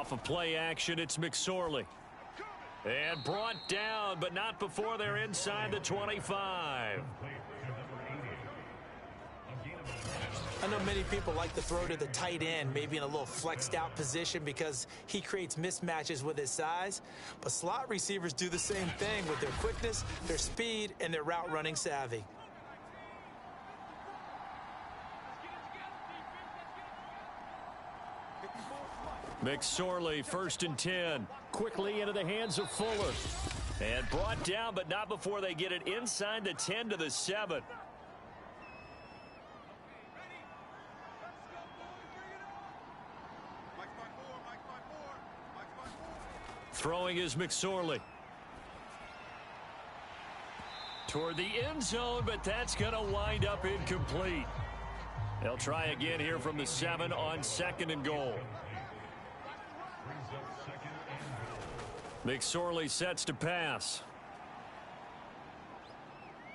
Off of play action, it's McSorley. And brought down, but not before they're inside the 25. I know many people like to throw to the tight end, maybe in a little flexed out position because he creates mismatches with his size. But slot receivers do the same thing with their quickness, their speed, and their route running savvy. McSorley, 1st and 10. Quickly into the hands of Fuller. And brought down, but not before they get it inside the 10 to the 7. Throwing is McSorley. Toward the end zone, but that's going to wind up incomplete. They'll try again here from the 7 on 2nd and goal. McSorley sets to pass.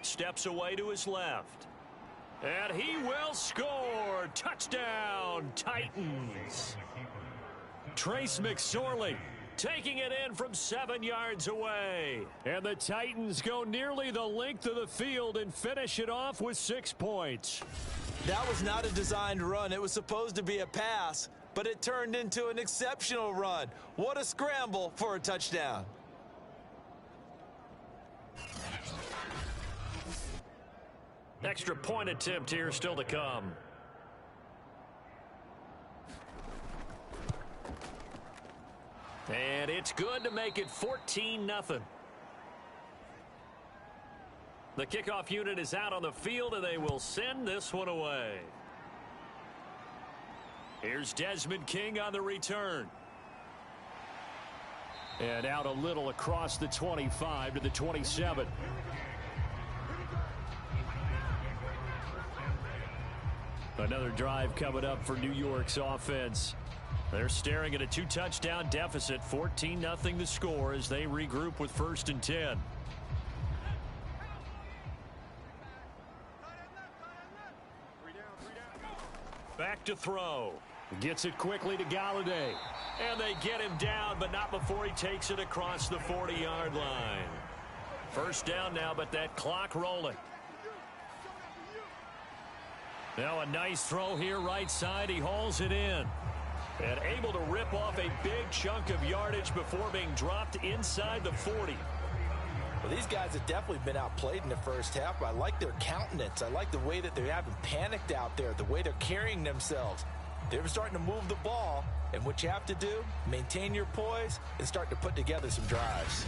Steps away to his left. And he will score. Touchdown, Titans. Trace McSorley taking it in from 7 yards away. And the Titans go nearly the length of the field and finish it off with 6 points. That was not a designed run. It was supposed to be a pass, but it turned into an exceptional run. What a scramble for a touchdown. Extra point attempt here still to come. And it's good to make it 14-0. The kickoff unit is out on the field, and they will send this one away. Here's Desmond King on the return. And out a little across the 25 to the 27. Another drive coming up for New York's offense. They're staring at a 2-touchdown deficit, 14-0 the score as they regroup with 1st and 10. Back to throw. Gets it quickly to Galladay. And they get him down, but not before he takes it across the 40-yard line. 1st down now, but that clock rolling. Now a nice throw here right side. He hauls it in. And able to rip off a big chunk of yardage before being dropped inside the 40. Well, these guys have definitely been outplayed in the first half, but I like their countenance. I like the way that they haven't panicked out there, the way they're carrying themselves. They're starting to move the ball, and what you have to do, maintain your poise and start to put together some drives.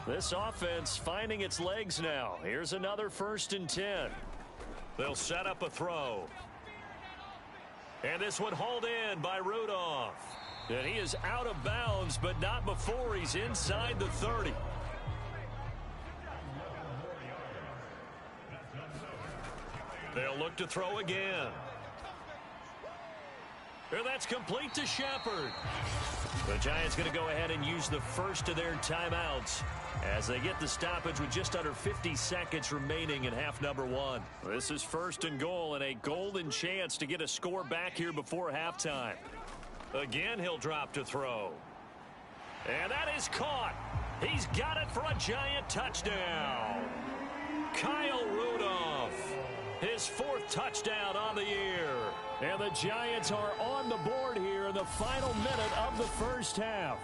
This offense finding its legs now. Here's another 1st and 10. They'll set up a throw. And this one hauled in by Rudolph. And he is out of bounds, but not before he's inside the 30. They'll look to throw again. And that's complete to Shepard. The Giants going to go ahead and use the first of their timeouts as they get the stoppage with just under 50 seconds remaining in half number 1. This is 1st and goal and a golden chance to get a score back here before halftime. Again, he'll drop to throw. And that is caught. He's got it for a Giant touchdown. Kyle Rudolph, his 4th touchdown on the year. And the Giants are on the board here in the final minute of the first half.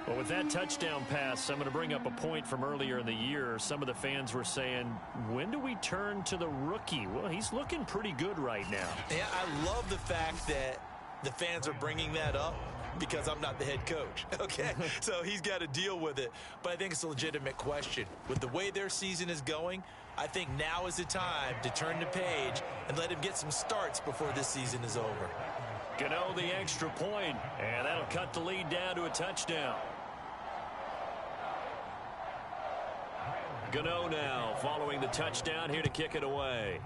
Well, with that touchdown pass, I'm going to bring up a point from earlier in the year. Some of the fans were saying, when do we turn to the rookie? Well, he's looking pretty good right now. Yeah, I love the fact that the fans are bringing that up because I'm not the head coach, okay? So he's got to deal with it. But I think it's a legitimate question. With the way their season is going, I think now is the time to turn the page and let him get some starts before this season is over. Gano the extra point, and that'll cut the lead down to a touchdown. Gano now following the touchdown here to kick it away.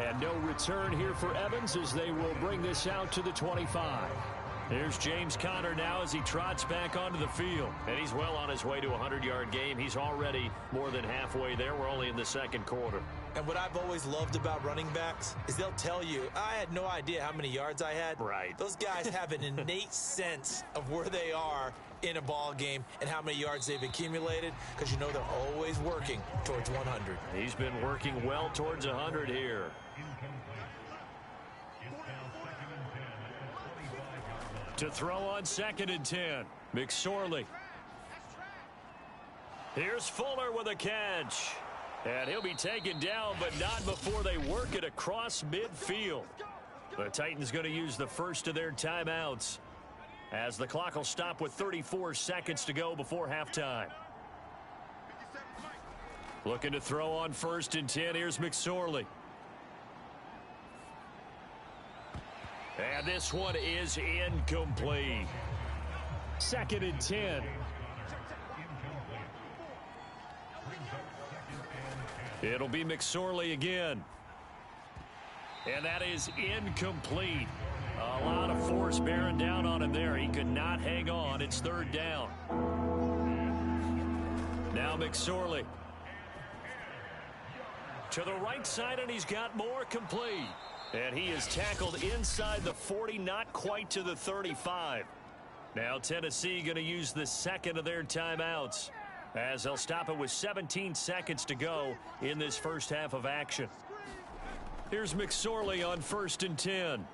And no return here for Evans as they will bring this out to the 25. Here's James Conner now as he trots back onto the field. And he's well on his way to a 100-yard game. He's already more than halfway there. We're only in the second quarter. And what I've always loved about running backs is they'll tell you, I had no idea how many yards I had. Right. Those guys have an innate sense of where they are in a ball game and how many yards they've accumulated because you know they're always working towards 100. He's been working well towards 100 here. To throw on 2nd and 10. McSorley. Here's Fuller with a catch. And he'll be taken down, but not before they work it across midfield. The Titans going to use the first of their timeouts as the clock will stop with 34 seconds to go before halftime. Looking to throw on 1st and 10. Here's McSorley. And this one is incomplete. 2nd and 10. It'll be McSorley again. And that is incomplete. A lot of force bearing down on him there. He could not hang on. It's 3rd down. Now McSorley. To the right side, and he's got more complete. And he is tackled inside the 40, not quite to the 35. Now Tennessee going to use the second of their timeouts as they'll stop it with 17 seconds to go in this first half of action. Here's McSorley on 1st and 10.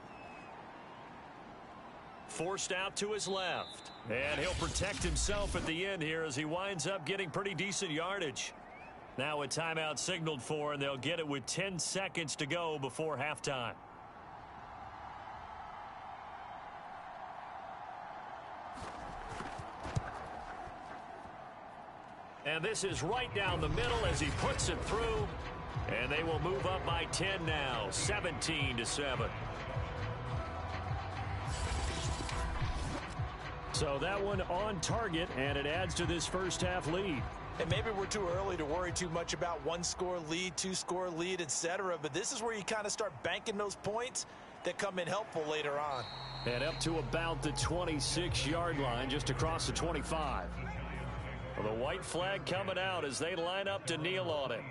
Forced out to his left. And he'll protect himself at the end here as he winds up getting pretty decent yardage. Now a timeout signaled for, and they'll get it with 10 seconds to go before halftime. And this is right down the middle as he puts it through. And they will move up by 10 now, 17-7. So that one on target, and it adds to this first half lead. And maybe we're too early to worry too much about 1-score lead, 2-score lead, etc. But this is where you kind of start banking those points that come in helpful later on. And up to about the 26-yard line, just across the 25. Well, the white flag coming out as they line up to kneel on it.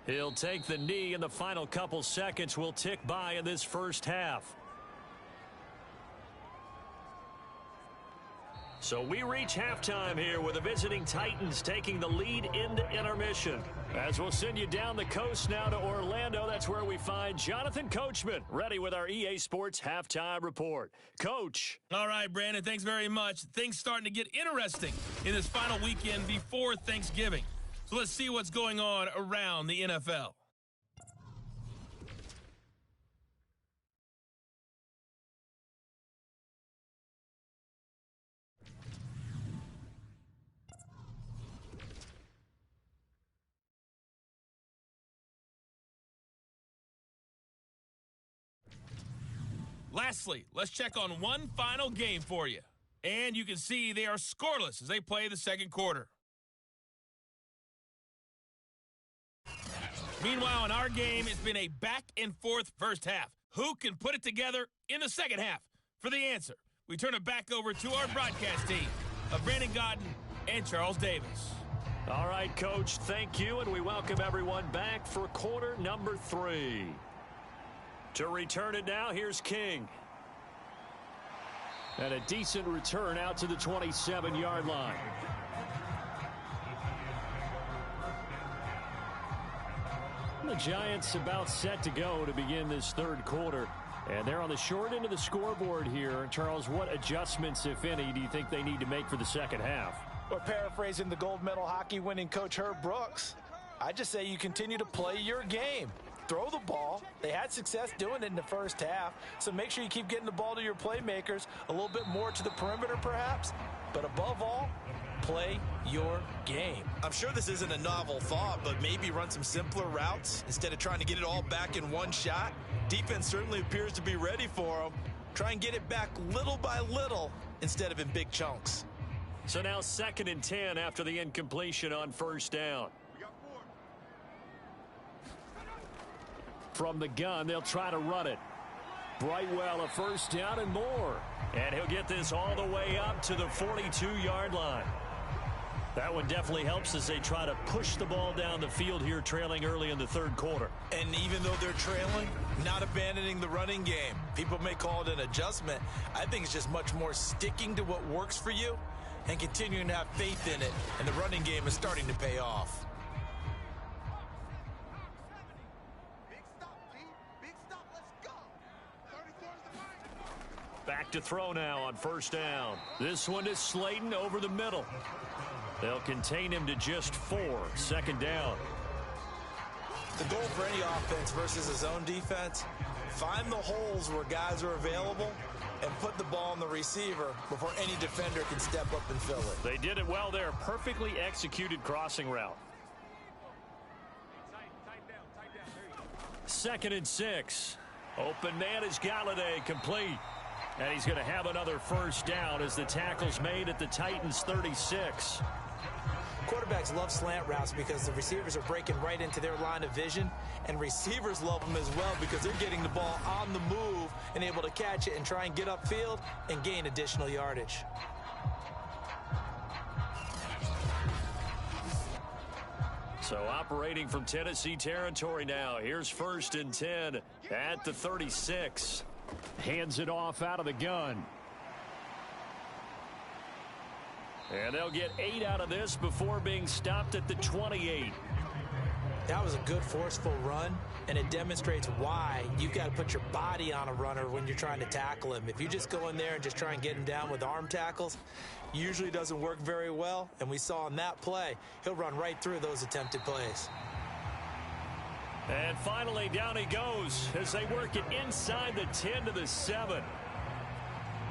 He'll take the knee, and the final couple seconds will tick by in this first half. So we reach halftime here with the visiting Titans taking the lead into intermission. As we'll send you down the coast now to Orlando, that's where we find Jonathan Coachman ready with our EA Sports Halftime Report. Coach. All right, Brandon, thanks very much. Things starting to get interesting in this final weekend before Thanksgiving. So let's see what's going on around the NFL. Lastly, let's check on one final game for you. And you can see they are scoreless as they play the second quarter. Meanwhile, in our game, it's been a back-and-forth first half. Who can put it together in the second half? For the answer, we turn it back over to our broadcast team of Brandon Godden and Charles Davis. All right, Coach, thank you, and we welcome everyone back for quarter number 3. To return it now, here's King. And a decent return out to the 27-yard line. The Giants about set to go to begin this third quarter. And they're on the short end of the scoreboard here. Charles, what adjustments, if any, do you think they need to make for the second half? Well, paraphrasing the gold medal hockey winning coach Herb Brooks, I just say you continue to play your game. Throw the ball. They had success doing it in the first half, so make sure you keep getting the ball to your playmakers, a little bit more to the perimeter perhaps, but above all, play your game. I'm sure this isn't a novel thought, but maybe run some simpler routes instead of trying to get it all back in one shot. Defense certainly appears to be ready for them. Try and get it back little by little instead of in big chunks. So now 2nd and 10 after the incompletion on first down. from the gun. They'll try to run it. Brightwell, a first down and more. And he'll get this all the way up to the 42-yard line. That one definitely helps as they try to push the ball down the field here, trailing early in the third quarter. And even though they're trailing, not abandoning the running game. People may call it an adjustment. I think it's just much more sticking to what works for you and continuing to have faith in it. And the running game is starting to pay off. Back to throw now on first down. This one is Slayton over the middle. They'll contain him to just 4. Second down. The goal for any offense versus a zone defense, find the holes where guys are available and put the ball on the receiver before any defender can step up and fill it. They did it well there. Perfectly executed crossing route. 2nd and 6. Open man is Galladay, complete. And he's going to have another first down as the tackle's made at the Titans' 36. Quarterbacks love slant routes because the receivers are breaking right into their line of vision, and receivers love them as well because they're getting the ball on the move and able to catch it and try and get upfield and gain additional yardage. So operating from Tennessee territory now. Here's 1st and 10 at the 36. Hands it off out of the gun. And they'll get 8 out of this before being stopped at the 28. That was a good forceful run, and it demonstrates why you've got to put your body on a runner when you're trying to tackle him. If you just go in there and just try and get him down with arm tackles, usually doesn't work very well. And we saw in that play, he'll run right through those attempted plays. And finally, down he goes as they work it inside the 10 to the 7.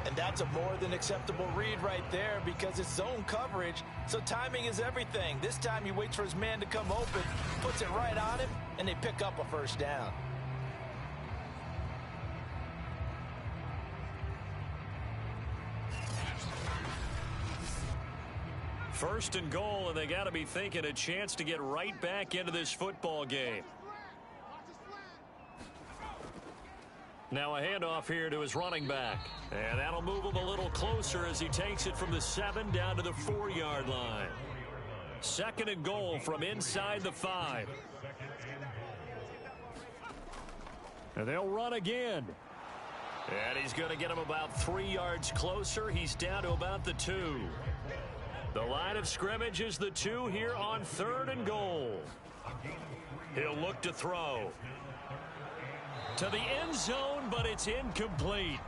And that's a more than acceptable read right there because it's zone coverage, so timing is everything. This time he waits for his man to come open, puts it right on him, and they pick up a first down. First and goal, and they got to be thinking a chance to get right back into this football game. Now a handoff here to his running back. And that'll move him a little closer as he takes it from the 7 down to the 4-yard line. 2nd and goal from inside the 5. And they'll run again. And he's going to get him about 3 yards closer. He's down to about the 2. The line of scrimmage is the 2 here on 3rd and goal. He'll look to throw. To the end zone, but it's incomplete.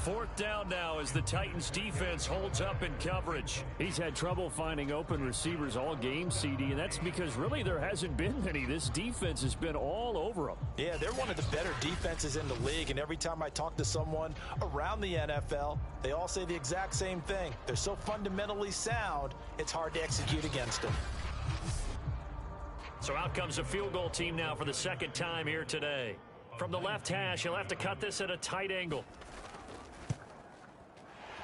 4th down now as the Titans defense holds up in coverage. He's had trouble finding open receivers all game, CD, and that's because really there hasn't been many. This defense has been all over them. Yeah, they're one of the better defenses in the league, and every time I talk to someone around the NFL, they all say the exact same thing. They're so fundamentally sound, it's hard to execute against them. So out comes a field goal team now for the 2nd time here today. From the left hash, he'll have to cut this at a tight angle.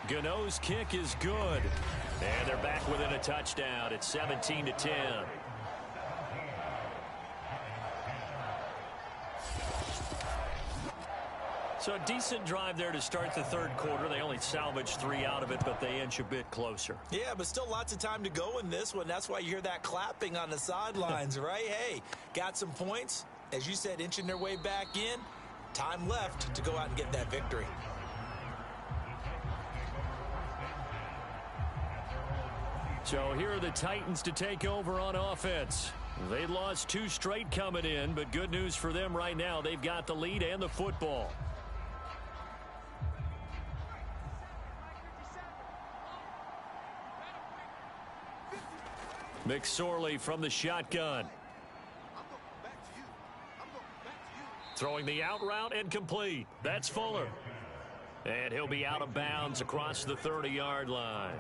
Gano's kick is good. And they're back within a touchdown. It's 17-10. So a decent drive there to start the 3rd quarter. They only salvaged 3 out of it, but they inch a bit closer. Yeah, but still lots of time to go in this one. That's why you hear that clapping on the sidelines, right? Hey, got some points. As you said, inching their way back in. Time left to go out and get that victory. So here are the Titans to take over on offense. They lost 2 straight coming in, but good news for them right now. They've got the lead and the football. McSorley from the shotgun. Throwing the out route and complete. That's Fuller. And he'll be out of bounds across the 30-yard line.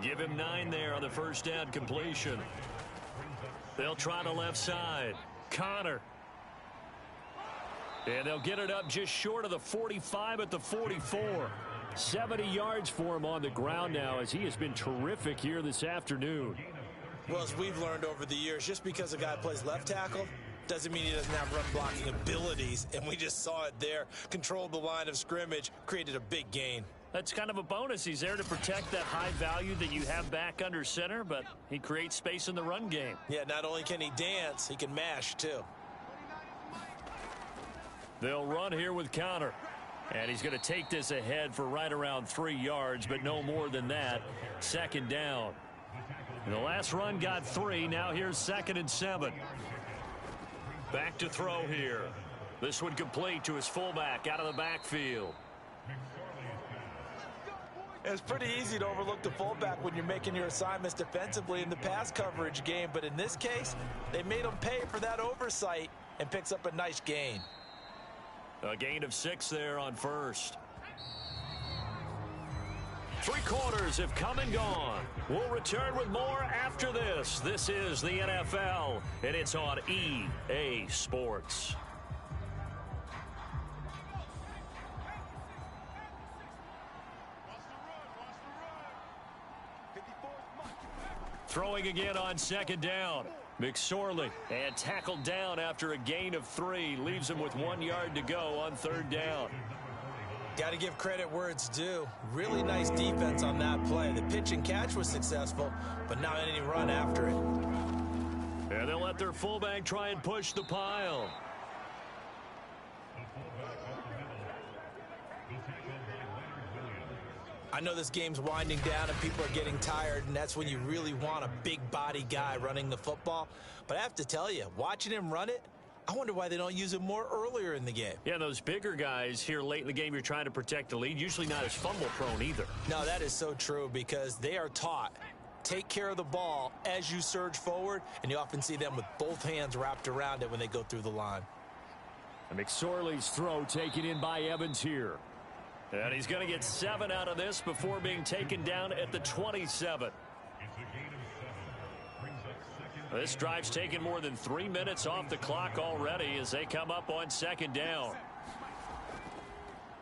Give him 9 there on the first down completion. They'll try the left side. Connor. And they'll get it up just short of the 45 at the 44. 70 yards for him on the ground now as he has been terrific here this afternoon. Well, as we've learned over the years, just because a guy plays left tackle Doesn't mean he doesn't have run-blocking abilities, and we just saw it there. Controlled the line of scrimmage, created a big gain. That's kind of a bonus. He's there to protect that high value that you have back under center, but he creates space in the run game. Yeah, not only can he dance, he can mash, too. They'll run here with Connor. And he's going to take this ahead for right around 3 yards, but no more than that. Second down. And the last run got 3. Now here's 2nd and 7. Back to throw here. This one complete to his fullback out of the backfield. It's pretty easy to overlook the fullback when you're making your assignments defensively in the pass coverage game. But in this case, they made him pay for that oversight and picks up a nice gain. A gain of 6 there on first. 3 quarters have come and gone. We'll return with more after this. This is the NFL, and it's on EA Sports. Throwing again on 2nd down. McSorley, and tackled down after a gain of 3. Leaves him with 1 yard to go on 3rd down. Got to give credit where it's due. Really nice defense on that play. The pitch and catch was successful, but not any run after it. And they'll let their fullback try and push the pile. I know this game's winding down and people are getting tired, and that's when you really want a big body guy running the football. But I have to tell you, watching him run it, I wonder why they don't use him more earlier in the game. Yeah, those bigger guys here late in the game, you're trying to protect the lead, usually not as fumble prone either. No, that is so true because they are taught, take care of the ball as you surge forward, and you often see them with both hands wrapped around it when they go through the line. And McSorley's throw taken in by Evans here. And he's going to get 7 out of this before being taken down at the 27. This drive's taken more than 3 minutes off the clock already as they come up on 2nd down.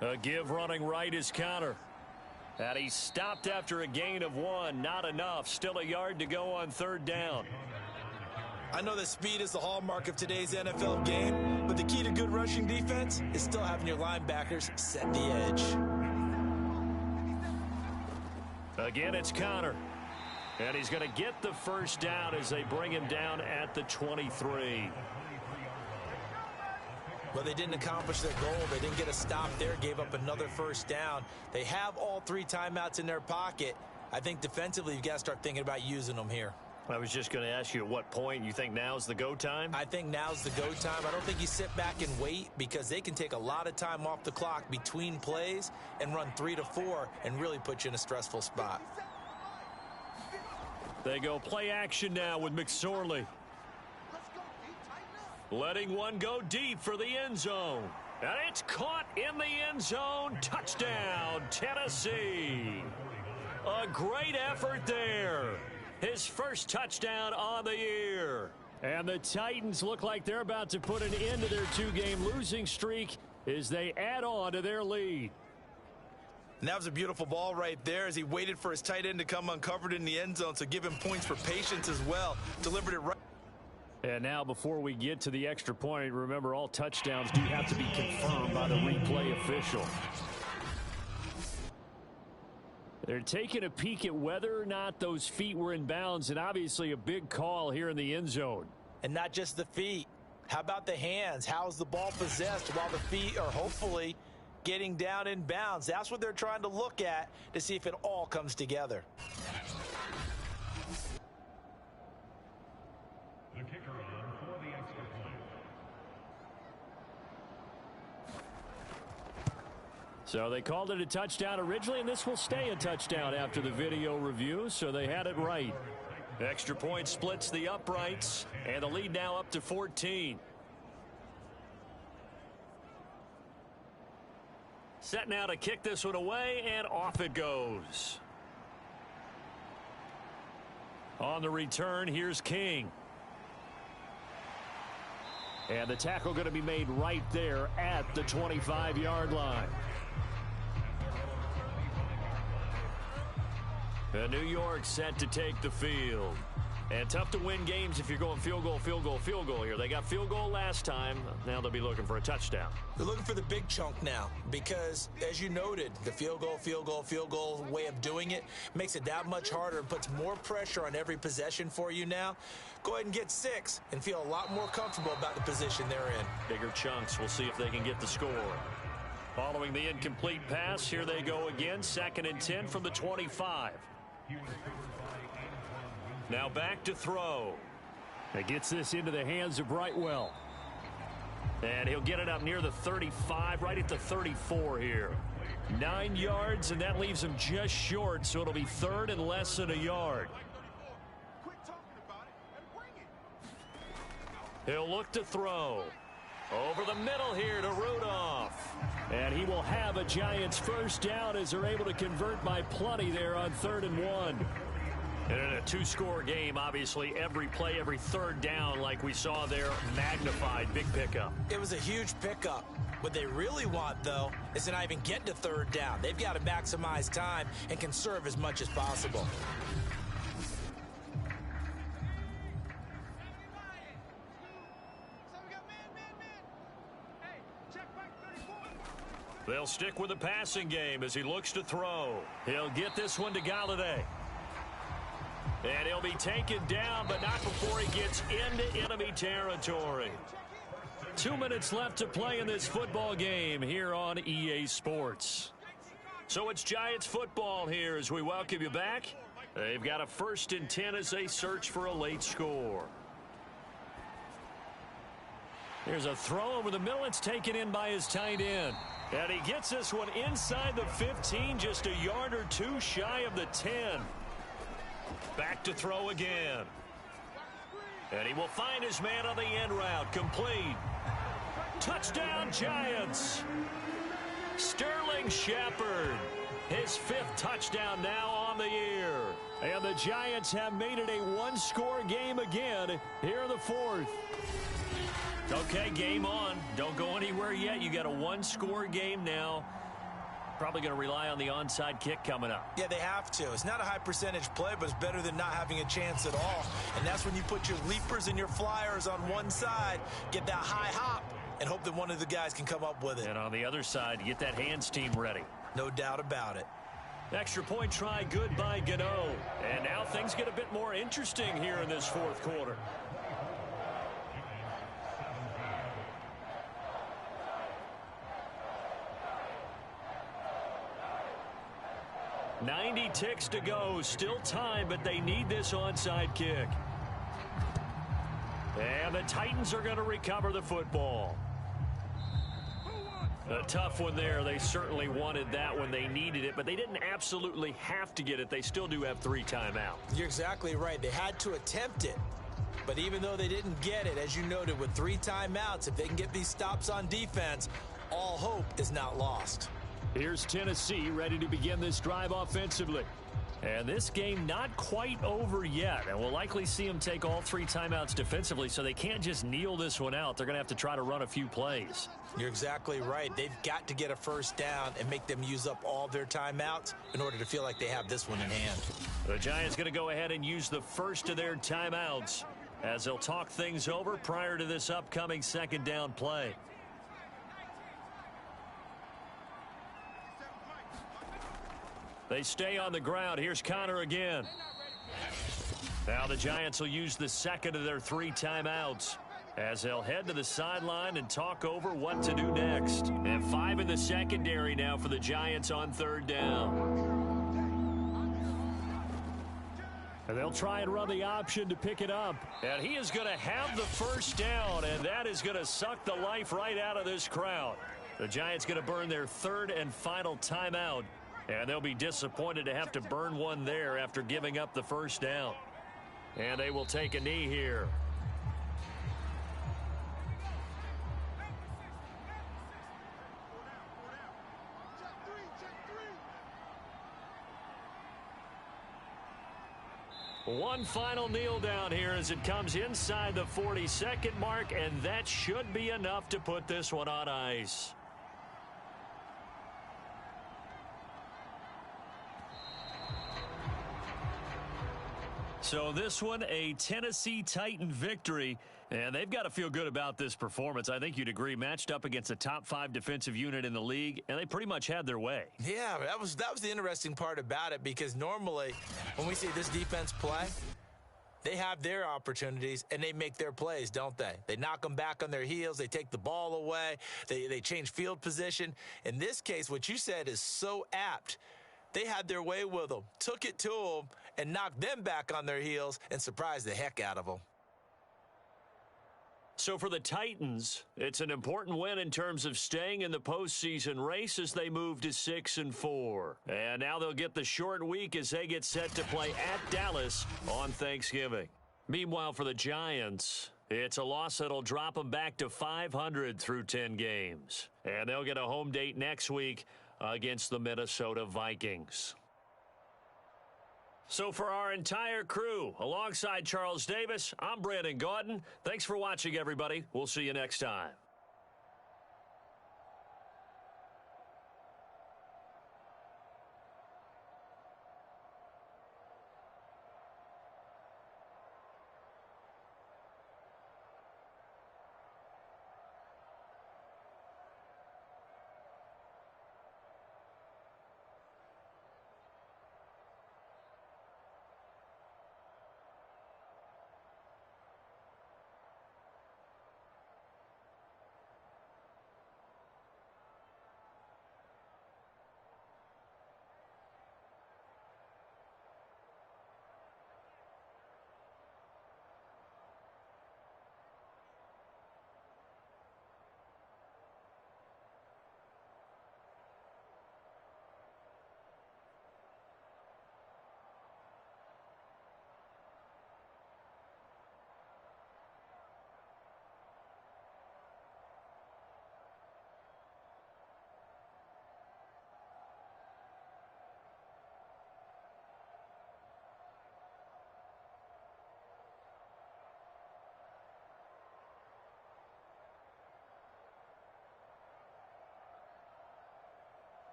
A give running right is Connor. And he's stopped after a gain of 1. Not enough. Still a yard to go on 3rd down. I know that speed is the hallmark of today's NFL game, but the key to good rushing defense is still having your linebackers set the edge. Again, it's Connor. And he's going to get the 1st down as they bring him down at the 23. Well, they didn't accomplish their goal. They didn't get a stop there, gave up another 1st down. They have all 3 timeouts in their pocket. I think defensively, you've got to start thinking about using them here. I was just going to ask you at what point you think now's the go time? I think now's the go time. I don't think you sit back and wait because they can take a lot of time off the clock between plays and run 3 to 4 and really put you in a stressful spot. They go play action now with McSorley. Letting one go deep for the end zone. And it's caught in the end zone. Touchdown, Tennessee. A great effort there. His 1st touchdown on the year. And the Titans look like they're about to put an end to their 2-game losing streak as they add on to their lead. And that was a beautiful ball right there as he waited for his tight end to come uncovered in the end zone, so give him points for patience as well. Delivered it right. And now before we get to the extra point, remember all touchdowns do have to be confirmed by the replay official. They're taking a peek at whether or not those feet were in bounds, and obviously a big call here in the end zone. And not just the feet. How about the hands? How's the ball possessed while the feet are hopefully getting down in bounds? That's what they're trying to look at to see if it all comes together. The kicker on for the extra point. So they called it a touchdown originally, and this will stay a touchdown after the video review, so they had it right. Extra point splits the uprights, and the lead now up to 14. Set now to kick this one away, and off it goes. On the return, here's King. And the tackle going to be made right there at the 25-yard line. And New York set to take the field. And tough to win games if you're going field goal, field goal, field goal here. They got field goal last time. Now they'll be looking for a touchdown. They're looking for the big chunk now because, as you noted, the field goal way of doing it makes it that much harder and puts more pressure on every possession for you now. Go ahead and get 6 and feel a lot more comfortable about the position they're in. Bigger chunks. We'll see if they can get the score. Following the incomplete pass, here they go again. 2nd and 10 from the 25. Now back to throw. He gets this into the hands of Brightwell. And he'll get it up near the 35, right at the 34 here. 9 yards, and that leaves him just short, so it'll be 3rd and less than a yard. He'll look to throw. Over the middle here to Rudolph. And he will have a Giants first down as they're able to convert by plenty there on 3rd and 1. And in a 2-score game, obviously, every play, every 3rd down, like we saw there, magnified. Big pickup. It was a huge pickup. What they really want, though, is to not even get to 3rd down. They've got to maximize time and conserve as much as possible. They'll stick with the passing game as he looks to throw. He'll get this one to Galladay. And he'll be taken down, but not before he gets into enemy territory. 2 minutes left to play in this football game here on EA Sports. So it's Giants football here as we welcome you back. They've got a 1st and 10 as they search for a late score. Here's a throw over the middle. It's taken in by his tight end. And he gets this one inside the 15, just a yard or 2 shy of the 10. Back to throw again. And he will find his man on the end route. Complete. Touchdown, Giants. Sterling Shepard. His 5th touchdown now on the year. And the Giants have made it a 1-score game again here in the 4th. Okay, game on. Don't go anywhere yet. You got a 1-score game now. Probably going to rely on the onside kick coming up. Yeah, they have to. It's not a high percentage play, but it's better than not having a chance at all. And that's when you put your leapers and your flyers on one side, get that high hop, and hope that one of the guys can come up with it. And on the other side, get that hands team ready. No doubt about it. Extra point try good by Gano. And now things get a bit more interesting here in this 4th quarter. .90 ticks to go. Still time, but they need this onside kick. And the Titans are going to recover the football. A tough one there. They certainly wanted that when they needed it, but they didn't absolutely have to get it. They still do have 3 timeouts. You're exactly right. They had to attempt it. But even though they didn't get it, as you noted, with 3 timeouts, if they can get these stops on defense, all hope is not lost. Here's Tennessee ready to begin this drive offensively. And this game not quite over yet. And we'll likely see them take all 3 timeouts defensively, so they can't just kneel this one out. They're going to have to try to run a few plays. You're exactly right. They've got to get a first down and make them use up all their timeouts in order to feel like they have this one in hand. The Giants going to go ahead and use the first of their timeouts as they'll talk things over prior to this upcoming 2nd down play. They stay on the ground. Here's Connor again. Now the Giants will use the 2nd of their 3 timeouts as they'll head to the sideline and talk over what to do next. And 5 in the secondary now for the Giants on 3rd down. And they'll try and run the option to pick it up. And he is going to have the first down, and that is going to suck the life right out of this crowd. The Giants going to burn their 3rd and final timeout. And they'll be disappointed to have to burn one there after giving up the first down. And they will take a knee here. One final kneel down here as it comes inside the 40-second mark, and that should be enough to put this one on ice. So this one, a Tennessee Titan victory, and they've got to feel good about this performance. I think you'd agree, matched up against a top 5 defensive unit in the league, and they pretty much had their way. Yeah, that was the interesting part about it, because normally when we see this defense play, they have their opportunities, and they make their plays, don't they? They knock them back on their heels. They take the ball away. They change field position. In this case, what you said is so apt. They had their way with them, took it to them, and knocked them back on their heels and surprised the heck out of them. So for the Titans, it's an important win in terms of staying in the postseason race as they move to 6-4. And now they'll get the short week as they get set to play at Dallas on Thanksgiving. Meanwhile, for the Giants, it's a loss that'll drop them back to 500 through 10 games. And they'll get a home date next week against the Minnesota Vikings. So for our entire crew, alongside Charles Davis, I'm Brandon Gaudin. Thanks for watching, everybody. We'll see you next time.